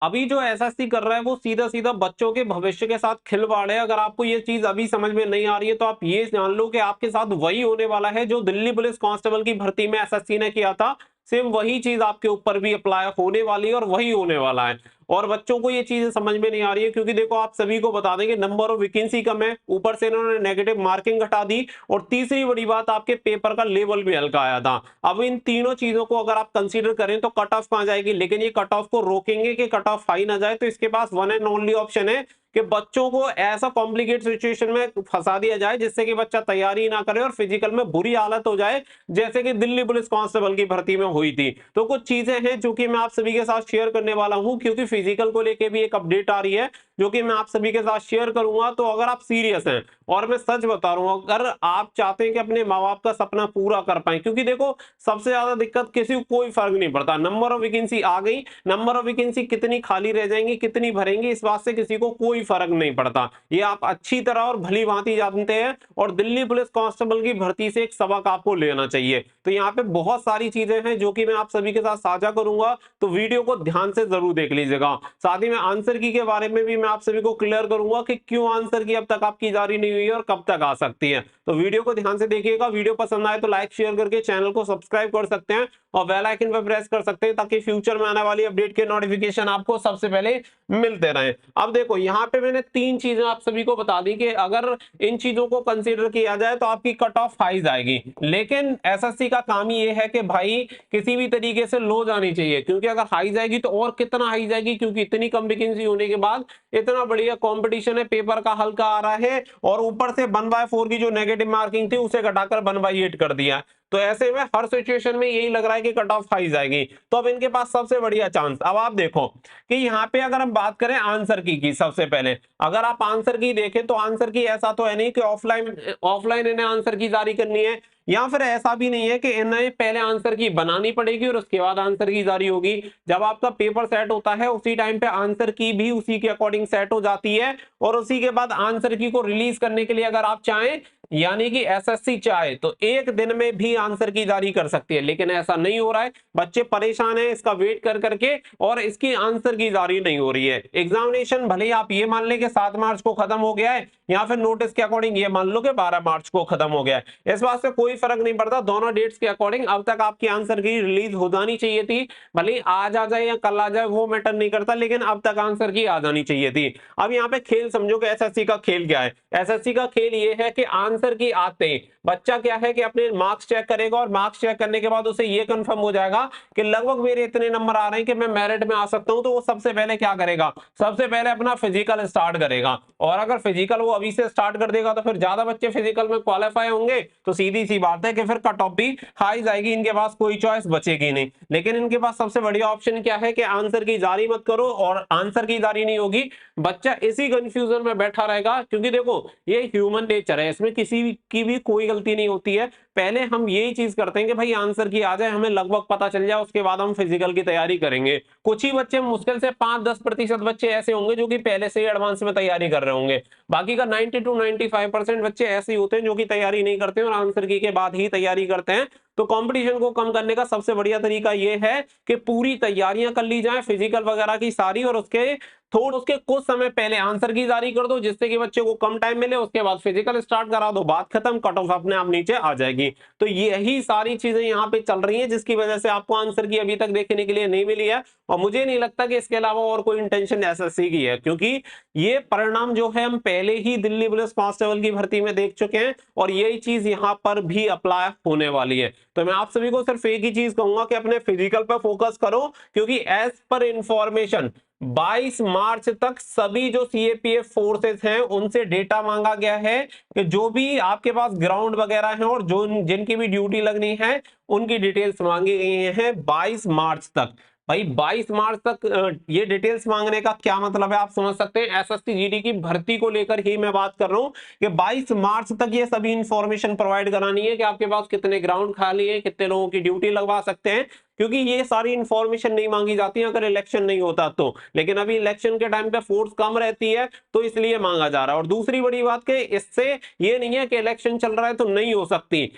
अभी जो एसएससी कर रहा है वो सीधा सीधा बच्चों के भविष्य के साथ खिलवाड़ है। अगर आपको ये चीज अभी समझ में नहीं आ रही है तो आप ये जान लो कि आपके साथ वही होने वाला है जो दिल्ली पुलिस कांस्टेबल की भर्ती में एसएससी ने किया था। सेम वही चीज आपके ऊपर भी अप्लाई होने वाली है और वही होने वाला है। और बच्चों को ये चीजें समझ में नहीं आ रही है क्योंकि देखो आप सभी को बता दें कि नंबर ऑफ वैकेंसी कम है, ऊपर से इन्होंने नेगेटिव मार्किंग घटा दी, और तीसरी बड़ी बात आपके पेपर का लेवल भी हल्का आया था। अब इन तीनों चीजों को अगर आप कंसीडर करें तो कट ऑफ कहां जाएगी, लेकिन ये कट ऑफ को रोकेंगे कि कट ऑफ हाई ना जाए, तो इसके पास वन एंड ओनली ऑप्शन है कि बच्चों को ऐसा कॉम्प्लिकेट सिचुएशन में फंसा दिया जाए जिससे कि बच्चा तैयारी ना करे और फिजिकल में बुरी हालत हो जाए, जैसे कि दिल्ली पुलिस कांस्टेबल की भर्ती में हुई थी। तो कुछ चीजें हैं जो कि मैं आप सभी के साथ शेयर करने वाला हूं, क्योंकि फिजिकल को लेके भी एक अपडेट आ रही है जो कि मैं आप सभी के साथ शेयर करूंगा। तो अगर आप सीरियस हैं, और मैं सच बता रहा हूं, अगर आप चाहते हैं कि अपने माँ बाप का सपना पूरा कर पाए, क्योंकि देखो सबसे ज्यादा दिक्कत किसी को कोई फर्क नहीं पड़ता, नंबर ऑफ वैकेंसी आ गई, नंबर ऑफ वैकेंसी कितनी खाली रह जाएंगी, कितनी भरेंगी, इस बात से किसी को कोई फर्क नहीं पड़ता। ये आप अच्छी तरह और भली भांति जानते हैं। और दिल्ली पुलिस कांस्टेबल की भर्ती से एक सबक आपको लेना चाहिए। तो यहाँ पे बहुत सारी चीजें हैं जो कि मैं आप सभी के साथ साझा करूंगा, तो वीडियो को ध्यान से जरूर देख लीजिएगा। साथ ही में आंसर की के बारे में भी मैं आप सभी को क्लियर करूंगा कि क्यों आंसर की अब तक आपकी जारी नहीं हुई है और कब तक आ सकती है। तो वीडियो को ध्यान से देखिएगा। वीडियो पसंद आए तो लाइक शेयर करके चैनल को सब्सक्राइब कर सकते हैं और बेल आइकन पर प्रेस कर सकते हैं ताकि फ्यूचर में आने वाली अपडेट के नोटिफिकेशन आपको सबसे पहले मिलते रहे। अब देखो यहाँ पे मैंने तीन चीजें आप सभी को बता दी कि अगर इन चीजों को कंसीडर किया जाए तो आपकी कट ऑफ हाई जाएगी, लेकिन एसएससी का काम ये है कि भाई किसी भी तरीके से लो जानी चाहिए, क्योंकि अगर हाई जाएगी तो और कितना हाई जाएगी, क्योंकि इतनी कम वैकेंसी होने के बाद इतना बढ़िया कंपटीशन है, पेपर का हल्का आ रहा है, और ऊपर से 1/4 की जो नेगेटिव मार्किंग थी उसे घटाकर 1/8 कर दिया। तो ऐसे में हर सिचुएशन में यही लग रहा है कि कट ऑफ हाई जाएगी। तो अब इनके पास सबसे बढ़िया चांस, अब आप देखो कि यहाँ पे अगर हम बात करें आंसर की सबसे पहले अगर आप आंसर की देखें तो आंसर की ऐसा तो है नहीं कि ऑफलाइन ऑफलाइन इन्हें आंसर की जारी करनी है, या फिर ऐसा भी नहीं है कि इन्हें पहले आंसर की बनानी पड़ेगी और उसके बाद आंसर की जारी होगी। जब आपका पेपर सेट होता है उसी टाइम पे आंसर की भी उसी के अकॉर्डिंग सेट हो जाती है, और उसी के बाद आंसर की को रिलीज करने के लिए अगर आप चाहें, यानी कि एसएससी चाहे तो एक दिन में भी आंसर की जारी कर सकती है, लेकिन ऐसा नहीं हो रहा है। बच्चे परेशान हैं इसका वेट कर करके, और इसकी आंसर की जारी नहीं हो रही है। एग्जामिनेशन भले ही आप ये मान लें कि 7 मार्च को खत्म हो गया है, या फिर नोटिस के अकॉर्डिंग ये मान लो कि 12 मार्च को खत्म हो गया है, इस बात से कोई फर्क नहीं पड़ता। दोनों डेट्स के अकॉर्डिंग अब तक आपकी आंसर की रिलीज हो जानी चाहिए थी, भले आज आ जाए या कल आ जाए वो मैटर नहीं करता, लेकिन अब तक आंसर की आ जानी चाहिए थी। अब यहाँ पे खेल समझो कि एसएससी का खेल क्या है। एसएससी का खेल ये है कि आंसर की आते ही बच्चा क्या है कि अपने मार्क्स चेक करेगा, और मार्क्स चेक करने के बाद उसे ये कंफर्म हो जाएगा कि लगभग मेरे इतने नंबर आ रहे हैं कि मैं मेरिट में आ सकता हूं, तो वो सबसे पहले क्या करेगा, सबसे पहले अपना फिजिकल स्टार्ट करेगा। और अगर फिजिकल वो अभी से स्टार्ट कर देगा तो फिर ज्यादा बच्चे फिजिकल में क्वालिफाई होंगे, तो सीधी सी बात है कि फिर कट ऑफ भी हाई जाएगी, इनके पास कोई चॉइस बचेगी नहीं। लेकिन इनके पास सबसे बढ़िया ऑप्शन क्या है कि आंसर की जारी मत करो, और आंसर की जारी नहीं होगी, बच्चा इसी कंफ्यूजन में बैठा रहेगा। क्योंकि देखो ये ह्यूमन नेचर है, इसमें किसी की भी कोई गलती नहीं होती है। पहले हम यही चीज करते हैं कि भाई आंसर की आ जाए, हमें लगभग पता चल जाए, उसके बाद हम फिजिकल की तैयारी करेंगे। कुछ ही बच्चे, मुश्किल से 5-10% बच्चे ऐसे होंगे जो कि पहले से ही एडवांस में तैयारी कर रहे होंगे। बाकी का 90 to 95% बच्चे ऐसे ही होते हैं जो कि तैयारी नहीं करते हैं और आंसर की के बाद ही तैयारी करते हैं। तो कंपटीशन को कम करने का सबसे बढ़िया तरीका यह है कि पूरी तैयारियां कर ली जाए फिजिकल वगैरह की सारी, और उसके कुछ समय पहले आंसर की जारी कर दो, जिससे कि बच्चे को कम टाइम मिले, उसके बाद फिजिकल स्टार्ट करा दो, बात खत्म, कट ऑफ अपने आप नीचे आ जाएगी। तो यही सारी चीजें यहाँ पे चल रही हैं जिसकी वजह से आपको आंसर की अभी तक देखने के लिए नहीं मिली है, और मुझे नहीं लगता कि इसके अलावा और कोई इंटेंशन एसएससी की है, क्योंकि ये परिणाम जो है हम पहले ही दिल्ली पुलिस कांस्टेबल की भर्ती में देख चुके हैं, और यही चीज यहाँ पर भी अप्लाई होने वाली है। तो मैं आप सभी को सिर्फ एक ही चीज कहूंगा कि अपने फिजिकल पर फोकस करो, क्योंकि एज पर इंफॉर्मेशन 22 मार्च तक सभी जो सीएपीएफ फोर्सेस हैं उनसे डेटा मांगा गया है कि जो भी आपके पास ग्राउंड वगैरह हैं और जो जिनकी भी ड्यूटी लगनी है उनकी डिटेल्स मांगी गई हैं 22 मार्च तक। भाई 22 मार्च तक ये डिटेल्स मांगने का क्या मतलब है आप समझ सकते हैं। एसएससी जीडी की भर्ती को लेकर ही मैं बात कर रहा हूं कि 22 मार्च तक ये सभी इंफॉर्मेशन प्रोवाइड करानी है कि आपके पास कितने ग्राउंड खाली है, कितने लोगों की ड्यूटी लगवा सकते हैं, क्योंकि ये सारी इंफॉर्मेशन नहीं मांगी जाती है अगर इलेक्शन नहीं होता तो। लेकिन अभी इलेक्शन के टाइम पे फोर्स कम रहती है तो इसलिए मांगा जा रहा है। और दूसरी बड़ी बात कि इससे ये नहीं है कि इलेक्शन चल रहा है तो नहीं हो सकती,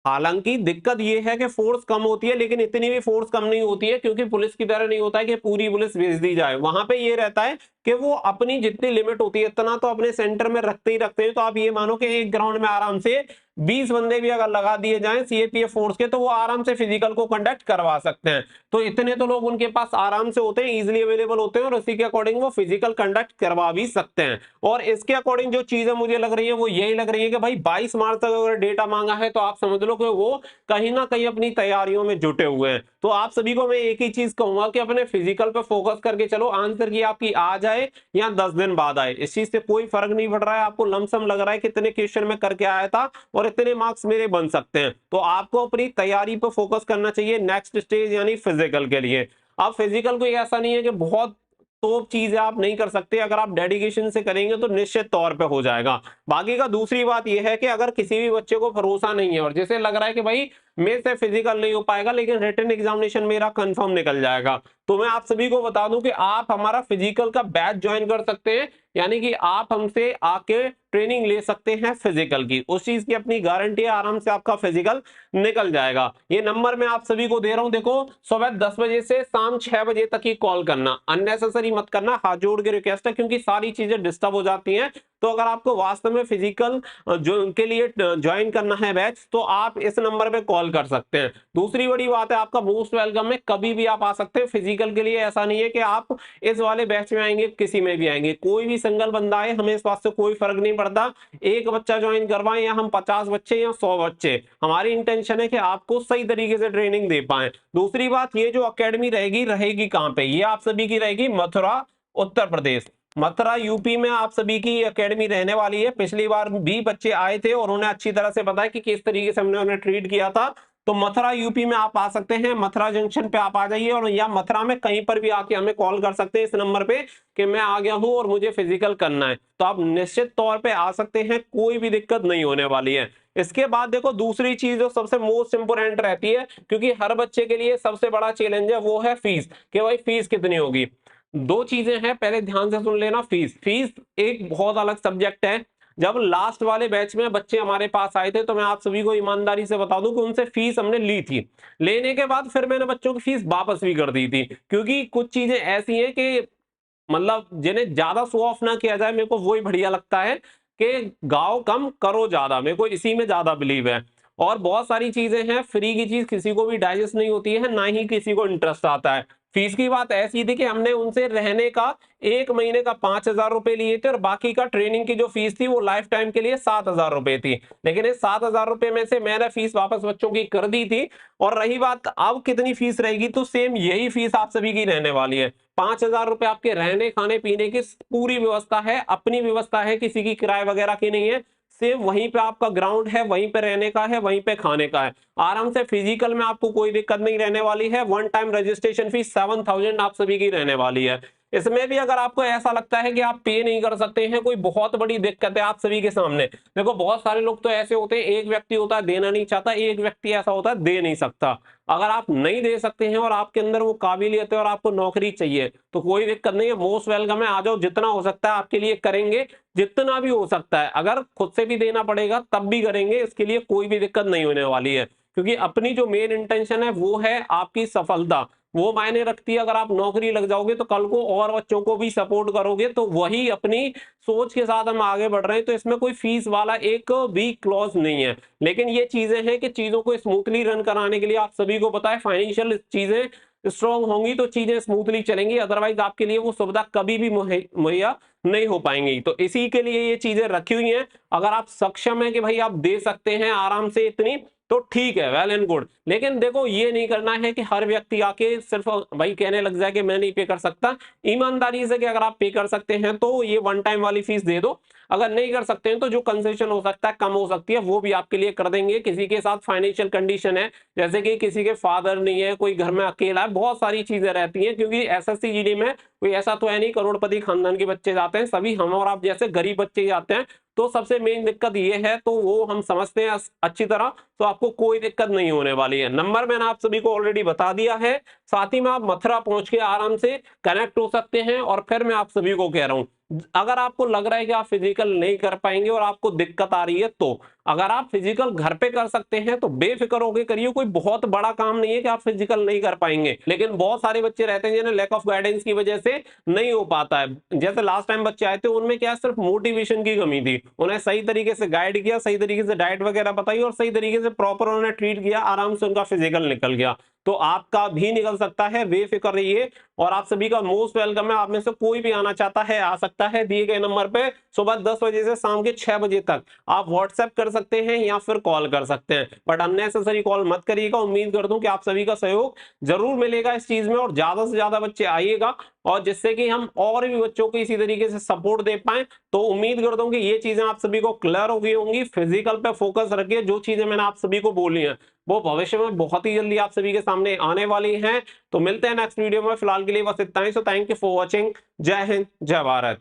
हालांकि दिक्कत ये है कि फोर्स कम होती है, लेकिन इतनी भी फोर्स कम नहीं होती है, क्योंकि पुलिस की तरह नहीं होता है कि पूरी पुलिस भेज दी जाए। वहां पे ये रहता है कि वो अपनी जितनी लिमिट होती है इतना तो अपने सेंटर में रखते ही रखते हैं। तो आप ये मानो कि एक ग्राउंड में आराम से 20 बंदे भी अगर लगा दिए जाएं सीआरपीएफ फोर्स के, तो वो आराम से फिजिकल को कंडक्ट करवा सकते हैं। तो इतने तो लोग उनके पास आराम से होते हैं, इजीली अवेलेबल होते हैं, और उसी के अकॉर्डिंग वो फिजिकल कंडक्ट करवा भी सकते हैं। और इसके अकॉर्डिंग जो चीजें मुझे लग रही है वो यही लग रही है कि भाई 22 मार्च तक अगर डेटा मांगा है तो आप समझ लो कि वो कहीं ना कहीं अपनी तैयारियों में जुटे हुए हैं। तो आप सभी को मैं एक ही चीज कहूंगा कि अपने फिजिकल पे फोकस करके चलो। आंसर की आपकी आ जाए या 10 दिन बाद आए, इस चीज से कोई फर्क नहीं पड़ रहा है। आपको लमसम लग रहा है कितने क्वेश्चन में करके आया था और इतने मार्क्स मेरे बन सकते हैं, तो आपको अपनी तैयारी पर फोकस करना चाहिए नेक्स्ट स्टेज यानी फिजिकल के लिए। अब फिजिकल कोई ऐसा नहीं है कि बहुत तो चीज आप नहीं कर सकते, अगर आप डेडिकेशन से करेंगे तो निश्चित तौर पे हो जाएगा। बाकी का दूसरी बात यह है कि अगर किसी भी बच्चे को भरोसा नहीं है और जैसे लग रहा है कि भाई मेरे से फिजिकल नहीं हो पाएगा लेकिन रिटन एग्जामिनेशन मेरा कंफर्म निकल जाएगा, तो मैं आप सभी को बता दूं कि आप हमारा फिजिकल का बैच ज्वाइन कर सकते हैं। यानी कि आप हमसे आके ट्रेनिंग ले सकते हैं फिजिकल की, उस चीज की अपनी गारंटी है, आराम से आपका फिजिकल निकल जाएगा। ये नंबर मैं आप सभी को दे रहा हूं, देखो सुबह 10 बजे से शाम 6 बजे तक ही कॉल करना, अननेसेसरी मत करना, हाथ जोड़ के रिक्वेस्ट है, क्योंकि सारी चीजें डिस्टर्ब हो जाती हैं। तो अगर आपको वास्तव में फिजिकल जो उनके लिए ज्वाइन करना है बैच, तो आप इस नंबर पे कॉल कर सकते हैं। दूसरी बड़ी बात है, आपका मोस्ट वेलकम है, कभी भी आप आ सकते हैं फिजिकल के लिए। ऐसा नहीं है कि आप इस वाले बैच में आएंगे किसी में भी आएंगे, कोई भी सिंगल बंदा आए, हमें इस बात से कोई फर्क नहीं पड़ता। एक बच्चा ज्वाइन करवाएं या हम 50 बच्चे या 100 बच्चे, हमारी इंटेंशन है कि आपको सही तरीके से ट्रेनिंग दे पाए। दूसरी बात, ये जो अकेडमी रहेगी रहेगी कहाँ पे, ये आप सभी की रहेगी मथुरा उत्तर प्रदेश। मथुरा यूपी में आप सभी की एकेडमी रहने वाली है। पिछली बार भी बच्चे आए थे और उन्हें अच्छी तरह से पता है कि किस तरीके से हमने उन्हें ट्रीट किया था। तो मथुरा यूपी में आप आ सकते हैं, मथुरा जंक्शन पे आप आ जाइए, और या मथुरा में कहीं पर भी आके हमें कॉल कर सकते हैं इस नंबर पे कि मैं आ गया हूं और मुझे फिजिकल करना है, तो आप निश्चित तौर पे आ सकते हैं, कोई भी दिक्कत नहीं होने वाली है। इसके बाद देखो दूसरी चीज जो सबसे मोस्ट इंपोर्टेंट रहती है, क्योंकि हर बच्चे के लिए सबसे बड़ा चैलेंज है, वो है फीस, कि भाई फीस कितनी होगी। दो चीजें हैं, पहले ध्यान से सुन लेना। फीस फीस एक बहुत अलग सब्जेक्ट है। जब लास्ट वाले बैच में बच्चे हमारे पास आए थे तो मैं आप सभी को ईमानदारी से बता दूं कि उनसे फीस हमने ली थी। लेने के बाद फिर मैंने बच्चों की फीस वापस भी कर दी थी, क्योंकि कुछ चीजें ऐसी हैं कि मतलब जिन्हें ज्यादा शो ऑफ ना किया जाए, मेरे को वही बढ़िया लगता है कि गाओ कम करो ज्यादा, मेरे को इसी में ज्यादा बिलीव है। और बहुत सारी चीजें हैं, फ्री की चीज किसी को भी डाइजेस्ट नहीं होती है, ना ही किसी को इंटरेस्ट आता है। फीस की बात ऐसी थी कि हमने उनसे रहने का 1 महीने का 5,000 रुपए लिए थे, और बाकी का ट्रेनिंग की जो फीस थी वो लाइफ टाइम के लिए 7,000 रुपए थी। लेकिन इस 7,000 रुपए में से मैंने फीस वापस बच्चों की कर दी थी। और रही बात अब कितनी फीस रहेगी, तो सेम यही फीस आप सभी की रहने वाली है। 5,000 रुपए आपके रहने खाने पीने की पूरी व्यवस्था है, अपनी व्यवस्था है, किसी की किराए वगैरह की नहीं है। सिर्फ वहीं पे आपका ग्राउंड है, वहीं पे रहने का है, वहीं पे खाने का है। आराम से फिजिकल में आपको कोई दिक्कत नहीं रहने वाली है। वन टाइम रजिस्ट्रेशन फीस 7,000 आप सभी की रहने वाली है। इसमें भी अगर आपको ऐसा लगता है कि आप पे नहीं कर सकते हैं, कोई बहुत बड़ी दिक्कत है आप सभी के सामने, देखो बहुत सारे लोग तो ऐसे होते हैं, एक व्यक्ति होता है देना नहीं चाहता, एक व्यक्ति ऐसा होता है दे नहीं सकता। अगर आप नहीं दे सकते हैं और आपके अंदर वो काबिलियत है और आपको नौकरी चाहिए, तो कोई दिक्कत नहीं है, मोस्ट वेलकम है, आ जाओ, जितना हो सकता है आपके लिए करेंगे, जितना भी हो सकता है। अगर खुद से भी देना पड़ेगा तब भी करेंगे, इसके लिए कोई भी दिक्कत नहीं होने वाली है, क्योंकि अपनी जो मेन इंटेंशन है वो है आपकी सफलता, वो मायने रखती है। अगर आप नौकरी लग जाओगे तो कल को और बच्चों को भी सपोर्ट करोगे, तो वही अपनी सोच के साथ हम आगे बढ़ रहे हैं। तो इसमें कोई फीस वाला एक भी क्लॉज नहीं है। लेकिन ये चीजें हैं कि चीजों को स्मूथली रन कराने के लिए आप सभी को पता है फाइनेंशियल चीजें स्ट्रांग होंगी तो चीजें स्मूथली चलेंगी, अदरवाइज आपके लिए वो सुविधा कभी भी मुहैया नहीं हो पाएंगी। तो इसी के लिए ये चीजें रखी हुई हैं। अगर आप सक्षम है कि भाई आप दे सकते हैं आराम से इतनी, तो ठीक है, वेल एंड गुड। लेकिन देखो ये नहीं करना है कि हर व्यक्ति आके सिर्फ भाई कहने लग जाए कि मैं नहीं पे कर सकता। ईमानदारी से कि अगर आप पे कर सकते हैं तो ये वन टाइम वाली फीस दे दो, अगर नहीं कर सकते हैं तो जो कंसेशन हो सकता है, कम हो सकती है, वो भी आपके लिए कर देंगे। किसी के साथ फाइनेंशियल कंडीशन है, जैसे कि किसी के फादर नहीं है, कोई घर में अकेला है, बहुत सारी चीजें रहती हैं, क्योंकि एसएससी जीडी में कोई ऐसा तो है नहीं करोड़पति खानदान के बच्चे जाते हैं, सभी हम और आप जैसे गरीब बच्चे जाते हैं। तो सबसे मेन दिक्कत ये है, तो वो हम समझते हैं अच्छी तरह, तो आपको कोई दिक्कत नहीं होने वाली है। नंबर मैंने आप सभी को ऑलरेडी बता दिया है, साथ ही में आप मथुरा पहुंच के आराम से कनेक्ट हो सकते हैं। और फिर मैं आप सभी को कह रहा हूं, अगर आपको लग रहा है कि आप फिजिकल नहीं कर पाएंगे और आपको दिक्कत आ रही है, तो अगर आप फिजिकल घर पे कर सकते हैं तो बेफिक्र होकर करिए, कोई बहुत बड़ा काम नहीं है कि आप फिजिकल नहीं कर पाएंगे। लेकिन बहुत सारे बच्चे रहते हैं जिन्हें लैक ऑफ गाइडेंस की वजह से नहीं हो पाता है। जैसे लास्ट टाइम बच्चे आए थे, उनमें क्या सिर्फ मोटिवेशन की कमी थी, उन्हें सही तरीके से गाइड किया, सही तरीके से डाइट वगैरह बताई और सही तरीके से प्रॉपर उन्होंने ट्रीट किया, आराम से उनका फिजिकल निकल गया। तो आपका भी निकल सकता है, बेफिक्र रहिए। और आप सभी का मोस्ट वेलकम है, आप में से कोई भी आना चाहता है आ सकता है। दिए गए नंबर पे सुबह 10 बजे से शाम के 6 बजे तक आप व्हाट्सएप कर सकते हैं या फिर कॉल कर सकते हैं, बट अननेसेसरी कॉल मत करिएगा। उम्मीद करता हूं कि आप सभी का सहयोग जरूर मिलेगा इस चीज में, और ज्यादा से ज्यादा बच्चे आइएगा, और जिससे कि हम और भी बच्चों को इसी तरीके से सपोर्ट दे पाए। तो उम्मीद करता हूं कि ये चीजें आप सभी को क्लियर हो गई होंगी। फिजिकल पे फोकस रखिए, जो चीजें मैंने आप सभी को बोली हैं वो भविष्य में बहुत ही जल्दी आप सभी के सामने आने वाली हैं। तो मिलते हैं नेक्स्ट वीडियो में, फिलहाल के लिए बस इतना ही। So thank you for watching. जय हिंद, जय भारत।